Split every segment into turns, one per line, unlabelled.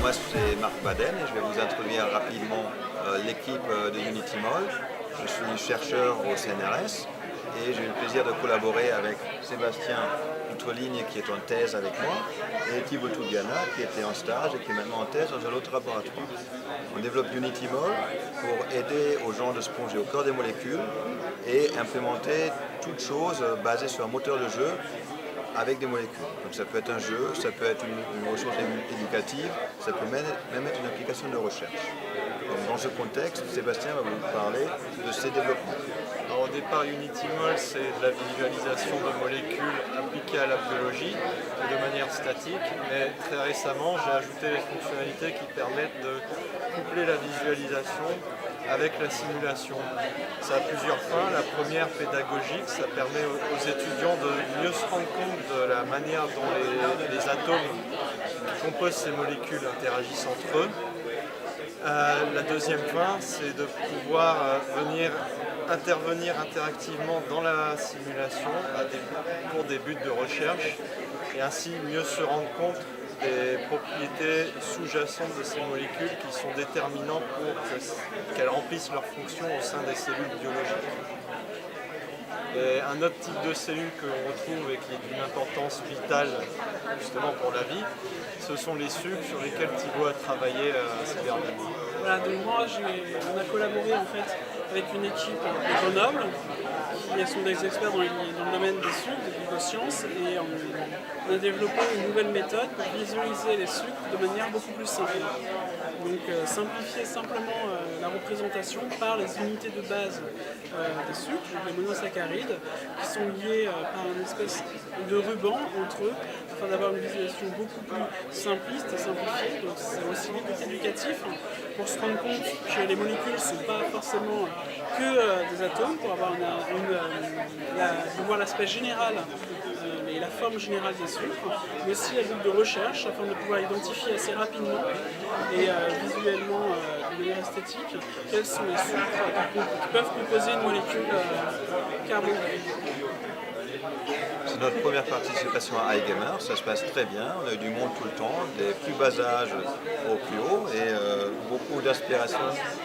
moi c'est Marc Baden et je vais vous introduire rapidement l'équipe de Unitymol. Je suis chercheur au CNRS et j'ai eu le plaisir de collaborer avec Sébastien Outreligne qui est en thèse avec moi et Thibaut Toudiana qui était en stage et qui est maintenant en thèse dans un autre laboratoire. On développe Unitymol pour aider aux gens de se plonger au cœur des molécules et implémenter toute chose basée sur un moteur de jeu avec des molécules. Donc ça peut être un jeu, ça peut être une ressource éducative, ça peut même être une application de recherche. Donc dans ce contexte, Sébastien va vous parler de ses développements.
Alors, au départ, Unitymol, c'est de la visualisation de molécules appliquées à la biologie de manière statique, mais très récemment, j'ai ajouté les fonctionnalités qui permettent de coupler la visualisation avec la simulation. Ça a plusieurs fins. La première, pédagogique, ça permet aux étudiants de mieux se rendre compte de la manière dont les atomes qui composent ces molécules interagissent entre eux. La deuxième fin, c'est de pouvoir intervenir interactivement dans la simulation pour des buts de recherche et ainsi mieux se rendre compte des propriétés sous-jacentes de ces molécules qui sont déterminantes pour qu'elles remplissent leurs fonctions au sein des cellules biologiques. Et un autre type de cellule que l'on retrouve et qui est d'une importance vitale justement pour la vie, ce sont les sucres sur lesquels Thibaut a travaillé ces derniers mois.
Voilà, donc moi on a collaboré en fait avec une équipe de Grenoble qui sont des experts dans le domaine des sucres, des biosciences, et on a développé une nouvelle méthode pour visualiser les sucres de manière beaucoup plus simple. Donc simplifier simplement la représentation par les unités de base des sucres, donc les monosaccharides, qui sont liés par une espèce de ruban entre eux, afin d'avoir une visualisation beaucoup plus simpliste et simplifiée. Donc c'est aussi éducatif pour se rendre compte que les molécules ne sont pas forcément que des atomes, pour avoir de voir l'aspect général et la forme générale des sucres, mais aussi à but de recherche afin de pouvoir identifier assez rapidement et visuellement de manière esthétique quels sont les sucres qui peuvent composer une molécule carbonée.
C'est notre première participation à iGamer, ça se passe très bien, on a eu du monde tout le temps, des plus bas âges au plus haut et beaucoup d'inspiration,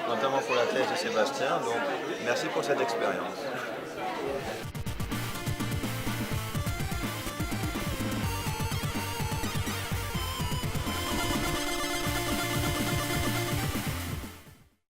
notamment pour la thèse de Sébastien, donc merci pour cette expérience.